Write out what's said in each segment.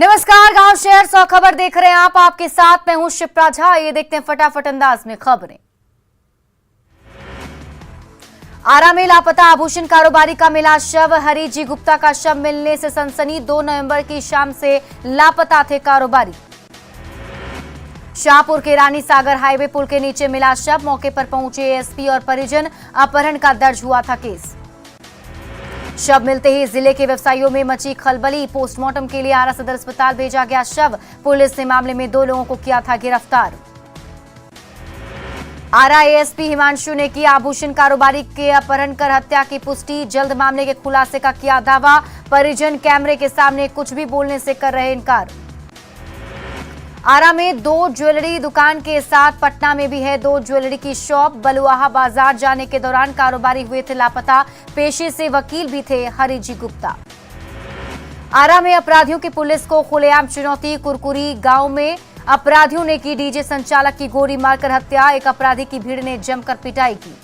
नमस्कार, गांव शहर 100 खबर देख रहे हैं आप। आपके साथ मैं हूं शिप्रा झा। ये देखते हैं फटाफट अंदाज में खबरें। आरा में लापता आभूषण कारोबारी का मिला शव। हरी जी गुप्ता का शव मिलने से सनसनी। 2 नवंबर की शाम से लापता थे कारोबारी। शाहपुर के रानी सागर हाईवे पुल के नीचे मिला शव। मौके पर पहुंचे एएसपी और परिजन। अपहरण का दर्ज हुआ था केस। शव मिलते ही जिले के व्यवसायियों में मची खलबली। पोस्टमार्टम के लिए आरा सदर अस्पताल भेजा गया शव। पुलिस ने मामले में 2 लोगों को किया था गिरफ्तार। आरा एएसपी हिमांशु ने की आभूषण कारोबारी के अपहरण कर हत्या की पुष्टि। जल्द मामले के खुलासे का किया दावा। परिजन कैमरे के सामने कुछ भी बोलने से कर रहे इनकार। आरा में 2 ज्वेलरी दुकान के साथ पटना में भी है 2 ज्वेलरी की शॉप। बलुआहा बाजार जाने के दौरान कारोबारी हुए थे लापता। पेशे से वकील भी थे हरी जी गुप्ता। आरा में अपराधियों की पुलिस को खुलेआम चुनौती। कुरकुरी गांव में अपराधियों ने की डीजे संचालक की गोली मारकर हत्या। एक अपराधी की भीड़ ने जमकर पिटाई की।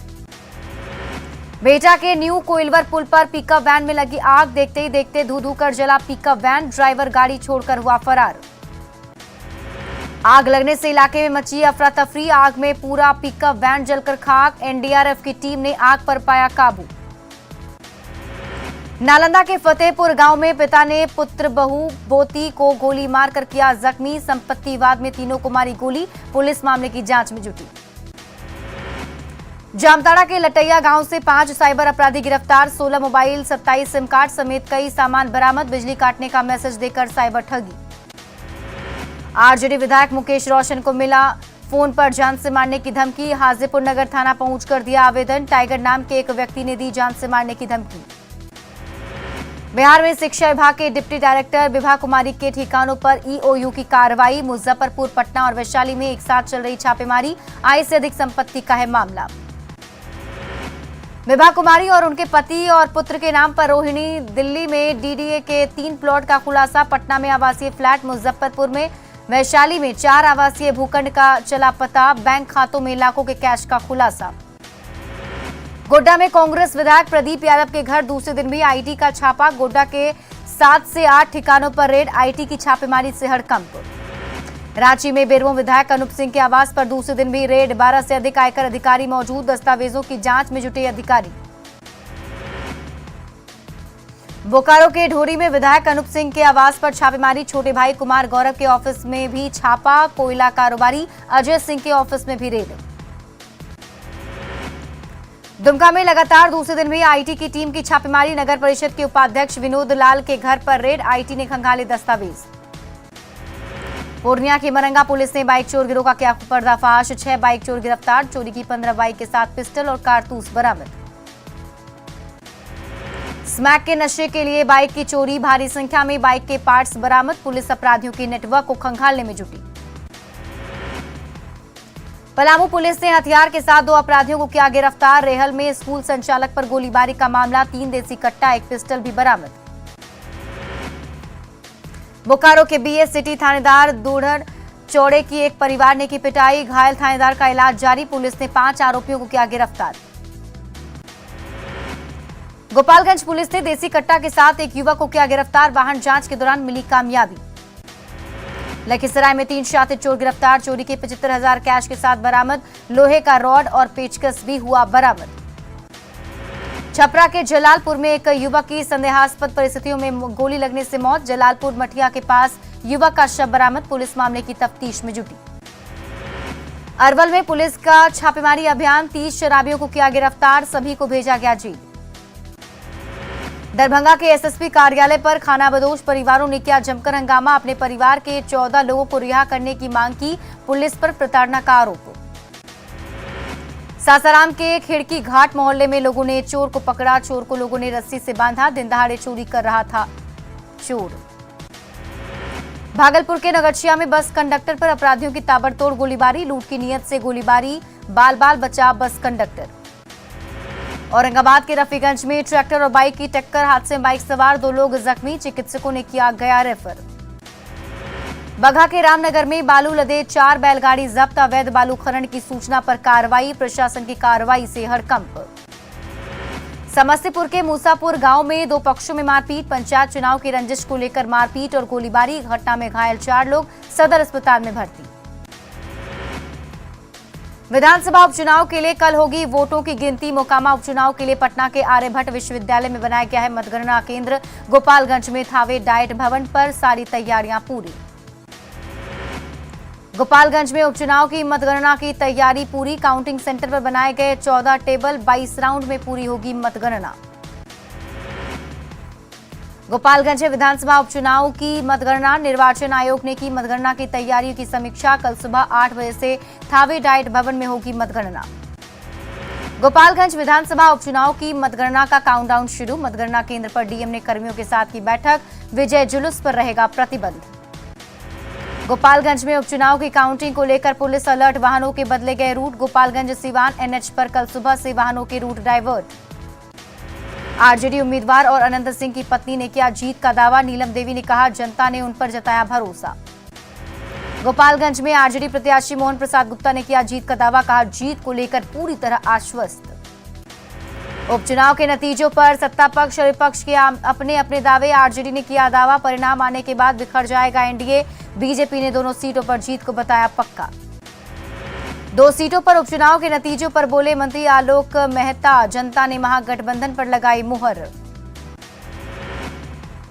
बेटा के न्यू कोइलवर पुल पर पिकअप वैन में लगी आग। देखते ही देखते धू धू कर जला पिकअप वैन। ड्राइवर गाड़ी छोड़कर हुआ फरार। आग लगने से इलाके में मची अफरा तफरी। आग में पूरा पिकअप वैन जलकर खाक। एनडीआरएफ की टीम ने आग पर पाया काबू। नालंदा के फतेहपुर गांव में पिता ने पुत्र बहू बोती को गोली मारकर किया जख्मी। संपत्ति विवाद में तीनों को मारी गोली। पुलिस मामले की जांच में जुटी। जामताड़ा के लटैया गांव से 5 साइबर अपराधी गिरफ्तार। 16 मोबाइल, 27 सिम कार्ड समेत कई सामान बरामद। बिजली काटने का मैसेज देकर साइबर ठगी। आरजेडी विधायक मुकेश रोशन को मिला फोन पर जान से मारने की धमकी। हाजीपुर नगर थाना पहुंचकर दिया आवेदन। टाइगर नाम के एक व्यक्ति ने दी जान से मारने की धमकी। बिहार में शिक्षा विभाग के डिप्टी डायरेक्टर विभा कुमारी के ठिकानों पर ईओयू की कार्रवाई। मुजफ्फरपुर, पटना और वैशाली में एक साथ चल रही छापेमारी। आय से अधिक संपत्ति का है मामला। विभा कुमारी और उनके पति और पुत्र के नाम पर रोहिणी दिल्ली में डीडीए के 3 प्लॉट का खुलासा। पटना में आवासीय फ्लैट, मुजफ्फरपुर में, वैशाली में 4 आवासीय भूखंड का चला पता। बैंक खातों में लाखों के कैश का खुलासा। गोड्डा में कांग्रेस विधायक प्रदीप यादव के घर दूसरे दिन भी आईटी का छापा। गोड्डा के 7 से 8 ठिकानों पर रेड। आईटी की छापेमारी से हड़कंप। रांची में बेरमो विधायक अनूप सिंह के आवास पर दूसरे दिन भी रेड। 12 से अधिक आयकर अधिकारी मौजूद। दस्तावेजों की जांच में जुटे अधिकारी। बोकारो के ढोरी में विधायक अनूप सिंह के आवास पर छापेमारी। छोटे भाई कुमार गौरव के ऑफिस में भी छापा। कोयला कारोबारी अजय सिंह के ऑफिस में भी रेड। दुमका में लगातार दूसरे दिन भी आईटी की टीम की छापेमारी। नगर परिषद के उपाध्यक्ष विनोद लाल के घर पर रेड। आईटी ने खंगाले दस्तावेज। पूर्णिया की मरंगा पुलिस ने बाइक चोर गिरोह का किया पर्दाफाश। 6 बाइक चोर गिरफ्तार। चोरी की 15 बाइक के साथ पिस्टल और कारतूस बरामद। स्मैक के नशे के लिए बाइक की चोरी। भारी संख्या में बाइक के पार्ट्स बरामद। पुलिस अपराधियों के नेटवर्क को खंगालने में जुटी। पलामू पुलिस ने हथियार के साथ 2 अपराधियों को किया गिरफ्तार। रेहल में स्कूल संचालक पर गोलीबारी का मामला। 3 देसी कट्टा, 1 पिस्टल भी बरामद। बोकारो के बीएस सिटी थानेदार दूढ़ चौड़े की एक परिवार ने की पिटाई। घायल थानेदार का इलाज जारी। पुलिस ने 5 आरोपियों को किया गिरफ्तार। गोपालगंज पुलिस ने देसी कट्टा के साथ एक युवक को किया गिरफ्तार। वाहन जांच के दौरान मिली कामयाबी। लखीसराय में 3 शातिर चोर गिरफ्तार। चोरी के 75,000 कैश के साथ बरामद। लोहे का रॉड और पेचकस भी हुआ बरामद। छपरा के जलालपुर में एक युवक की संदेहास्पद परिस्थितियों में गोली लगने से मौत। जलालपुर मठिया के पास युवक का शव बरामद। पुलिस मामले की तफ्तीश में जुटी। अरवल में पुलिस का छापेमारी अभियान। 30 शराबियों को किया गिरफ्तार। सभी को भेजा गया जेल। दरभंगा के एसएसपी कार्यालय पर खानाबदोश परिवारों ने किया जमकर हंगामा। अपने परिवार के 14 लोगों को रिहा करने की मांग की। पुलिस पर प्रताड़ना का आरोप। सासाराम के खिड़की घाट मोहल्ले में लोगों ने चोर को पकड़ा। चोर को लोगों ने रस्सी से बांधा। दिन दहाड़े चोरी कर रहा था चोर। भागलपुर के नगरचिया में बस कंडक्टर पर अपराधियों की ताबड़तोड़ गोलीबारी। लूट की नीयत से गोलीबारी। बाल बाल बचा बस कंडक्टर। औरंगाबाद के रफीगंज में ट्रैक्टर और बाइक की टक्कर। हादसे में बाइक सवार 2 लोग जख्मी। चिकित्सकों ने किया गया रेफर। बगहा के रामनगर में बालू लदे 4 बैलगाड़ी जब्त। अवैध बालू खनन की सूचना पर कार्रवाई। प्रशासन की कार्रवाई से हड़कंप। समस्तीपुर के मूसापुर गांव में दो पक्षों में मारपीट, पंचायत चुनाव की रंजिश को लेकर मारपीट और गोलीबारी, घटना में घायल 4 लोग सदर अस्पताल में भर्ती। विधानसभा उपचुनाव के लिए कल होगी वोटों की गिनती। मोकामा उपचुनाव के लिए पटना के आर्यभट्ट विश्वविद्यालय में बनाया गया है मतगणना केंद्र। गोपालगंज में थावे डाइट भवन पर सारी तैयारियां पूरी। गोपालगंज में उपचुनाव की मतगणना की तैयारी पूरी। काउंटिंग सेंटर पर बनाए गए 14 टेबल, 22 राउंड में पूरी होगी मतगणना। गोपालगंज में विधानसभा उपचुनाव की मतगणना। निर्वाचन आयोग ने की मतगणना की तैयारियों की समीक्षा। कल सुबह 8 बजे से थावे डाइट भवन में होगी मतगणना। गोपालगंज विधानसभा उपचुनाव की मतगणना का काउंटडाउन शुरू। मतगणना केंद्र पर डीएम ने कर्मियों के साथ की बैठक। विजय जुलूस पर रहेगा प्रतिबंध। गोपालगंज में उपचुनाव की काउंटिंग को लेकर पुलिस अलर्ट, वाहनों के बदले गए रूट। गोपालगंज सिवान एनएच पर कल सुबह से वाहनों के रूट डाइवर्ट। आरजेडी उम्मीदवार और अनंत सिंह की पत्नी ने किया जीत का दावा। नीलम देवी ने कहा, जनता ने उन पर जताया भरोसा। गोपालगंज में आरजेडी प्रत्याशी मोहन प्रसाद गुप्ता ने किया जीत का दावा, कहा जीत को लेकर पूरी तरह आश्वस्त। उपचुनाव के नतीजों पर सत्ता पक्ष और विपक्ष के अपने अपने दावे। आरजेडी ने किया दावा, परिणाम आने के बाद बिखर जाएगा एनडीए। बीजेपी ने दोनों सीटों पर जीत को बताया पक्का। 2 सीटों पर उपचुनाव के नतीजों पर बोले मंत्री आलोक मेहता, जनता ने महागठबंधन पर लगाई मुहर।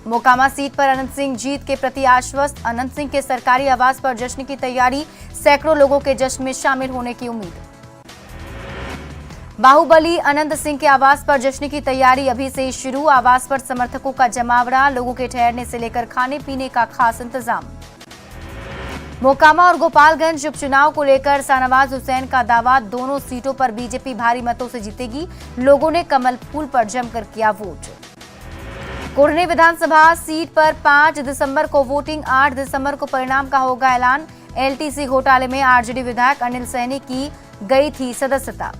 मोकामा सीट पर अनंत सिंह जीत के प्रति आश्वस्त। अनंत सिंह के सरकारी आवास पर जश्न की तैयारी, सैकड़ों लोगों के जश्न में शामिल होने की उम्मीद। बाहुबली अनंत सिंह के आवास पर जश्न की तैयारी अभी से ही शुरू। आवास पर समर्थकों का जमावड़ा, लोगों के ठहरने से लेकर खाने पीने का खास इंतजाम। मोकामा और गोपालगंज उपचुनाव को लेकर शाहनवाज हुसैन का दावा, दोनों सीटों पर बीजेपी भारी मतों से जीतेगी। लोगों ने कमल फूल पर जमकर किया वोट। कुढ़नी विधानसभा सीट पर 5 दिसंबर को वोटिंग, 8 दिसंबर को परिणाम का होगा ऐलान। एलटीसी घोटाले में आरजेडी विधायक अनिल सैनी की गई थी सदस्यता।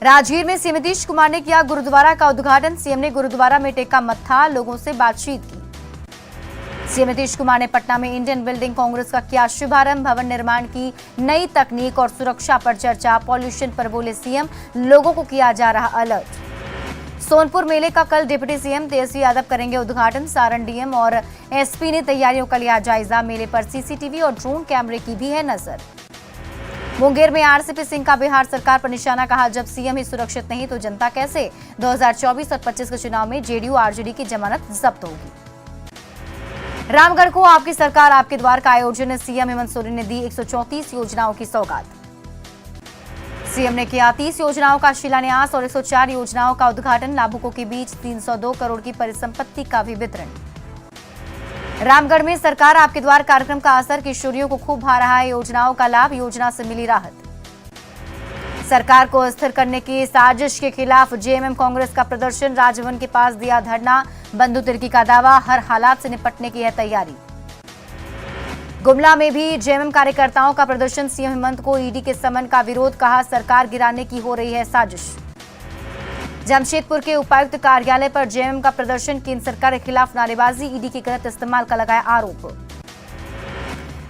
राजगीर में सीएम नीतीश कुमार ने किया गुरुद्वारा का उद्घाटन। सीएम ने गुरुद्वारा में टेका मत्था, लोगों से बातचीत की। सीएम नीतीश कुमार ने पटना में इंडियन बिल्डिंग कांग्रेस का किया शुभारंभ। भवन निर्माण की नई तकनीक और सुरक्षा पर चर्चा। पॉल्यूशन पर बोले सीएम, लोगों को किया जा रहा अलर्ट। सोनपुर मेले का कल डिप्टी सीएम तेजस्वी यादव करेंगे उद्घाटन। सारण डीएम और एसपी ने तैयारियों का लिया जायजा। मेले पर सीसीटीवी और ड्रोन कैमरे की भी है नजर। मुंगेर में आरसीपी सिंह का बिहार सरकार पर निशाना, कहा जब सीएम ही सुरक्षित नहीं तो जनता कैसे। 2024 और 25 के चुनाव में जेडीयू आरजेडी की जमानत जब्त होगी। रामगढ़ को आपकी सरकार आपके द्वार का आयोजन। सीएम हेमंत सोरेन ने दी 134 योजनाओं की सौगात। सीएम ने किया 30 योजनाओं का शिलान्यास और 104 योजनाओं का उद्घाटन। लाभुकों के बीच 302 करोड़ की परिसंपत्ति का भी वितरण। रामगढ़ में सरकार आपके द्वार कार्यक्रम का असर, किशोरियों को खूब भा रहा है योजनाओं का लाभ, योजना से मिली राहत। सरकार को अस्थिर करने की साजिश के खिलाफ जेएमएम कांग्रेस का प्रदर्शन। राजभवन के पास दिया धरना। बंधु तिर्की का दावा, हर हालात से निपटने की है तैयारी। गुमला में भी जेएमएम कार्यकर्ताओं का प्रदर्शन। सीएम हेमंत को ईडी के समन का विरोध, कहा सरकार गिराने की हो रही है साजिश। जमशेदपुर के उपायुक्त कार्यालय पर जेएमएम का प्रदर्शन। केंद्र सरकार के खिलाफ नारेबाजी, ईडी के गलत इस्तेमाल का लगाया आरोप।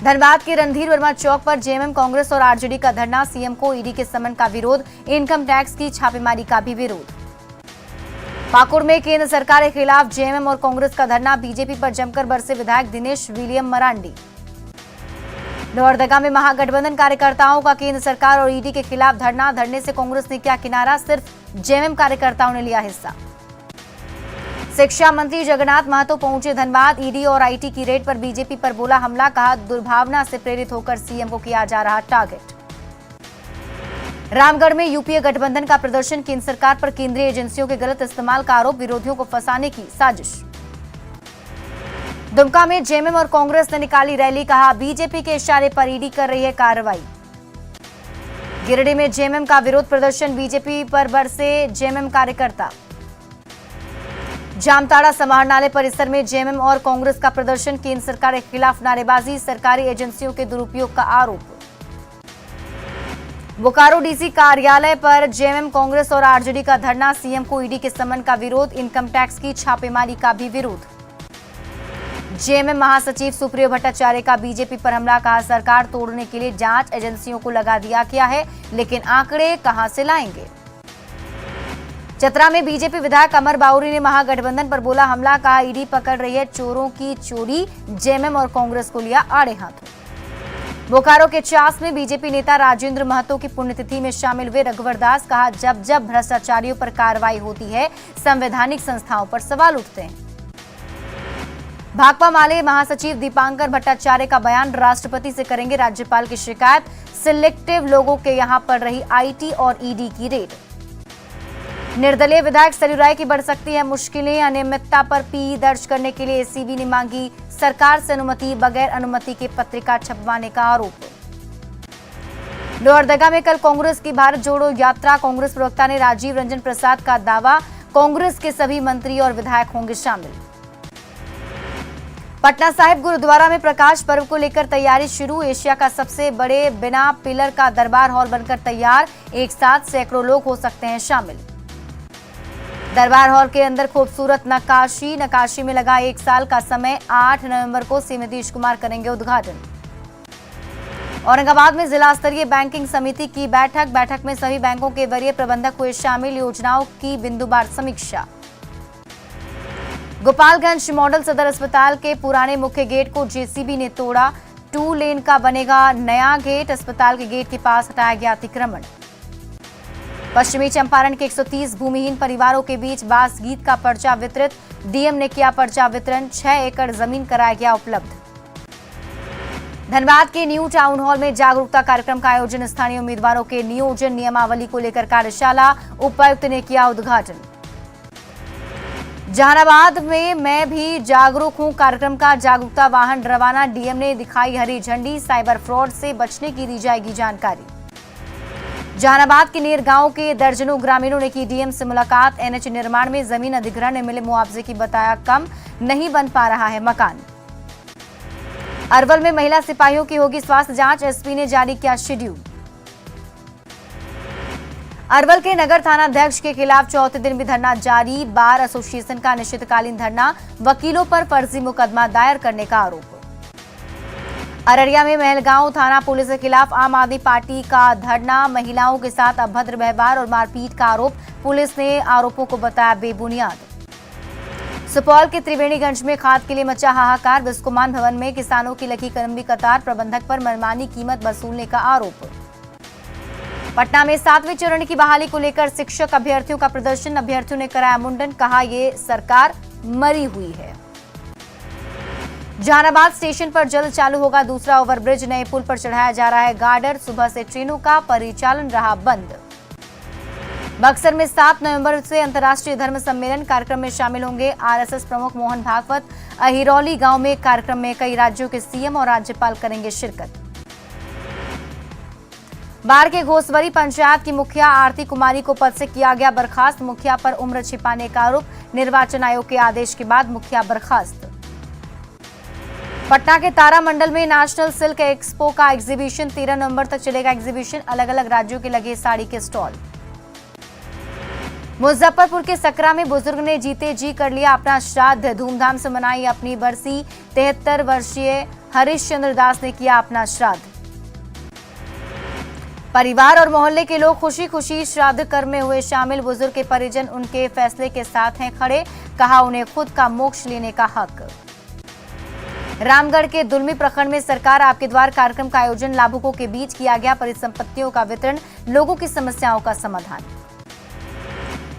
धनबाद के रणधीर वर्मा चौक पर जेएमएम कांग्रेस और आरजेडी का धरना। सीएम को ईडी के समन का विरोध, इनकम टैक्स की छापेमारी का भी विरोध। पाकुड़ में केंद्र सरकार के खिलाफ जेएमएम और कांग्रेस का धरना। बीजेपी पर जमकर बरसे विधायक दिनेश विलियम मरांडी। लोहरदगा में महागठबंधन कार्यकर्ताओं का केंद्र सरकार और ईडी के खिलाफ धरना। धरने से कांग्रेस ने किया किनारा, सिर्फ जेएमएम कार्यकर्ताओं ने लिया हिस्सा। शिक्षा मंत्री जगन्नाथ महतो पहुंचे धनबाद। ईडी और आईटी की रेड पर बीजेपी पर बोला हमला, कहा दुर्भावना से प्रेरित होकर सीएम को किया जा रहा टारगेट। रामगढ़ में यूपीए गठबंधन का प्रदर्शन। केंद्र सरकार पर केंद्रीय एजेंसियों के गलत इस्तेमाल का आरोप, विरोधियों को फंसाने की साजिश। दुमका में जेएमएम और कांग्रेस ने निकाली रैली, कहा बीजेपी के इशारे पर ईडी कर रही है कार्रवाई। गिरिडीह में जेएमएम का विरोध प्रदर्शन। बीजेपी पर बरसे जेएमएम कार्यकर्ता। जामताड़ा समाहरणालय परिसर में जेएमएम और कांग्रेस का प्रदर्शन। केंद्र सरकार के खिलाफ नारेबाजी, सरकारी एजेंसियों के दुरुपयोग का आरोप। बोकारो डीसी कार्यालय पर जेएमएम कांग्रेस और आरजेडी का धरना। सीएम को ईडी के समन का विरोध, इनकम टैक्स की छापेमारी का भी विरोध। जेएमएम महासचिव सुप्रियो भट्टाचार्य का बीजेपी पर हमला, कहा सरकार तोड़ने के लिए जांच एजेंसियों को लगा दिया गया है, लेकिन आंकड़े कहां से लाएंगे। चतरा में बीजेपी विधायक अमर बाउरी ने महागठबंधन पर बोला हमला, कहा ईडी पकड़ रही है चोरों की चोरी, जेएमएम और कांग्रेस को लिया आड़े हाथों। बोकारो के चास में बीजेपी नेता राजेंद्र महतो की पुण्यतिथि में शामिल हुए रघुवर दास, कहा जब जब भ्रष्टाचारियों पर कार्रवाई होती है संवैधानिक संस्थाओं पर सवाल उठते हैं। भाकपा माले महासचिव दीपांकर भट्टाचार्य का बयान, राष्ट्रपति से करेंगे राज्यपाल की शिकायत, सिलेक्टिव लोगों के यहां पड़ रही आईटी और ईडी की रेड। निर्दलीय विधायक सरयू राय की बढ़ सकती है मुश्किलें, अनियमितता पर पीई दर्ज करने के लिए एसीबी ने मांगी सरकार से अनुमति, बगैर अनुमति के पत्रिका छपवाने का आरोप। लोहरदगा में कल कांग्रेस की भारत जोड़ो यात्रा, कांग्रेस प्रवक्ता ने राजीव रंजन प्रसाद का दावा, कांग्रेस के सभी मंत्री और विधायक होंगे शामिल। पटना साहिब गुरुद्वारा में प्रकाश पर्व को लेकर तैयारी शुरू, एशिया का सबसे बड़े बिना पिलर का दरबार हॉल बनकर तैयार, एक साथ सैकड़ों लोग हो सकते हैं शामिल। दरबार हॉल के अंदर खूबसूरत नक्काशी में लगा 1 साल का समय, 8 नवंबर को सीएम नीतीश कुमार करेंगे उद्घाटन। औरंगाबाद में जिला स्तरीय बैंकिंग समिति की बैठक में सभी बैंकों के वरीय प्रबंधक हुए शामिल, योजनाओं की बिंदुवार समीक्षा। गोपालगंज मॉडल सदर अस्पताल के पुराने मुख्य गेट को जेसीबी ने तोड़ा, 2 लेन का बनेगा नया गेट, अस्पताल के गेट के पास हटाया गया अतिक्रमण। पश्चिमी चंपारण के 130 भूमिहीन परिवारों के बीच बास गीत का पर्चा वितरित, डीएम ने किया पर्चा वितरण, 6 एकड़ जमीन कराया गया उपलब्ध। धनबाद के न्यू टाउन हॉल में जागरूकता कार्यक्रम का आयोजन, स्थानीय उम्मीदवारों के नियोजन नियमावली को लेकर कार्यशाला, उपायुक्त ने किया उद्घाटन। जहानाबाद में मैं भी जागरूक हूं कार्यक्रम का जागरूकता वाहन रवाना, डीएम ने दिखाई हरी झंडी, साइबर फ्रॉड से बचने की दी जाएगी जानकारी। जहानाबाद के नेर गांव के दर्जनों ग्रामीणों ने की डीएम से मुलाकात, एनएच निर्माण में जमीन अधिग्रहण में मिले मुआवजे की बताया कम, नहीं बन पा रहा है मकान। अरवल में महिला सिपाहियों की होगी स्वास्थ्य जांच, एसपी ने जारी किया शेड्यूल। अरवल के नगर थाना अध्यक्ष के खिलाफ चौथे दिन भी धरना जारी, बार एसोसिएशन का अनिश्चितकालीन धरना, वकीलों पर फर्जी मुकदमा दायर करने का आरोप। अररिया में महलगांव थाना पुलिस के खिलाफ आम आदमी पार्टी का धरना, महिलाओं के साथ अभद्र व्यवहार और मारपीट का आरोप, पुलिस ने आरोपों को बताया बेबुनियाद। सुपौल के त्रिवेणीगंज में खाद के लिए मचा हाहाकार, बिस्कोमान भवन में किसानों की लगी लंबी कतार, प्रबंधक पर मनमानी कीमत वसूलने का आरोप। पटना में 7वें चरण की बहाली को लेकर शिक्षक अभ्यर्थियों का प्रदर्शन, अभ्यर्थियों ने कराया मुंडन, कहा ये सरकार मरी हुई है। जहानाबाद स्टेशन पर जल्द चालू होगा दूसरा ओवरब्रिज, नए पुल पर चढ़ाया जा रहा है गार्डर, सुबह से ट्रेनों का परिचालन रहा बंद। बक्सर में 7 नवंबर से अंतर्राष्ट्रीय धर्म सम्मेलन, कार्यक्रम में शामिल होंगे आरएसएस प्रमुख मोहन भागवत। अहिरौली गांव में कार्यक्रम में कई राज्यों के सीएम और राज्यपाल करेंगे शिरकत। बाढ़ के घोसवरी पंचायत की मुखिया आरती कुमारी को पद से किया गया बर्खास्त, मुखिया पर उम्र छिपाने का आरोप, निर्वाचन आयोग के आदेश के बाद मुखिया बर्खास्त। पटना के तारामंडल में नेशनल सिल्क एक्सपो का एग्जीबिशन, 13 नवंबर तक चलेगा एग्जीबिशन, अलग अलग राज्यों के लगे साड़ी के स्टॉल। मुजफ्फरपुर के सकरा में बुजुर्ग ने जीते जी कर लिया अपना श्राद्ध, धूमधाम से मनाई अपनी बरसी, 73 वर्षीय हरिश्चंद्र दास ने किया अपना श्राद्ध। परिवार और मोहल्ले के लोग खुशी खुशी श्राद्ध कर्म में हुए शामिल, बुजुर्ग के परिजन उनके फैसले के साथ हैं खड़े, कहा उन्हें खुद का मोक्ष लेने का हक। रामगढ़ के दुलमी प्रखंड में सरकार आपके द्वार कार्यक्रम का आयोजन, लाभुकों के बीच किया गया परिसंपत्तियों का वितरण, लोगों की समस्याओं का समाधान।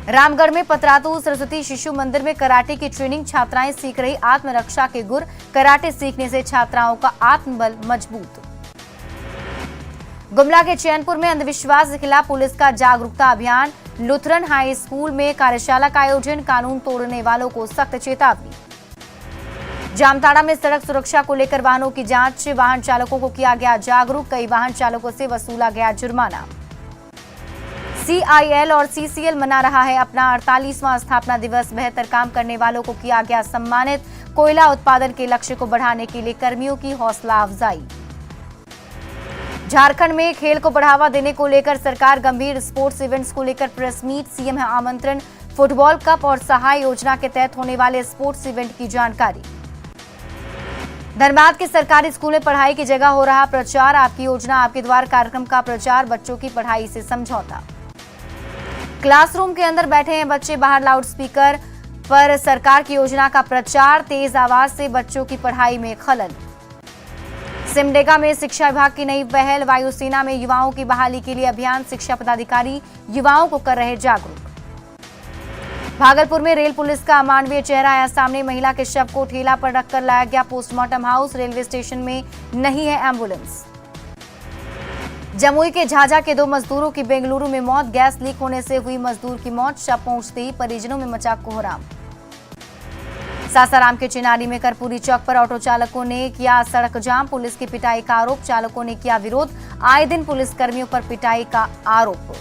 रामगढ़ में पतरातू सरस्वती शिशु मंदिर में कराटे की ट्रेनिंग, छात्राएं सीख रही आत्मरक्षा के गुर, कराटे सीखने से छात्राओं का आत्मबल मजबूत। गुमला के चैनपुर में अंधविश्वास के खिलाफ पुलिस का जागरूकता अभियान, लुथरन हाई स्कूल में कार्यशाला का आयोजन, कानून तोड़ने वालों को सख्त चेतावनी। जामताड़ा में सड़क सुरक्षा को लेकर वाहनों की जांच, वाहन चालकों को किया गया जागरूक, कई वाहन चालकों से वसूला गया जुर्माना। सीआईएल और सीसीएल मना रहा है अपना 48वां स्थापना दिवस, बेहतर काम करने वालों को किया गया सम्मानित, कोयला उत्पादन के लक्ष्य को बढ़ाने के लिए कर्मियों की हौसला अफजाई। झारखंड में खेल को बढ़ावा देने को लेकर सरकार गंभीर, स्पोर्ट्स इवेंट्स को लेकर प्रेस मीट, सीएम है आमंत्रण, फुटबॉल कप और सहाय योजना के तहत होने वाले स्पोर्ट्स इवेंट की जानकारी। धनबाद के सरकारी स्कूल में पढ़ाई की जगह हो रहा प्रचार, आपकी योजना आपके द्वार कार्यक्रम का प्रचार, बच्चों की पढ़ाई से समझौता। क्लासरूम के अंदर बैठे हैं बच्चे, बाहर लाउडस्पीकर पर सरकार की योजना का प्रचार, तेज आवाज से बच्चों की पढ़ाई में खलल। सिमडेगा में शिक्षा विभाग की नई पहल, वायुसेना में युवाओं की बहाली के लिए अभियान, शिक्षा पदाधिकारी युवाओं को कर रहे जागरूक। भागलपुर में रेल पुलिस का अमानवीय चेहरा आया सामने, महिला के शव को ठेला पर रखकर लाया गया पोस्टमार्टम हाउस, रेलवे स्टेशन में नहीं है एम्बुलेंस। जमुई के झाझा के 2 मजदूरों की बेंगलुरु में मौत, गैस लीक होने से हुई मजदूर की मौत, शव पहुंचते ही परिजनों में मचा कोहराम। सासाराम के चिनारी में कर्पूरी चौक पर ऑटो चालकों ने किया सड़क जाम, पुलिस की पिटाई का आरोप, चालकों ने किया विरोध, आए दिन पुलिस कर्मियों पर पिटाई का आरोप।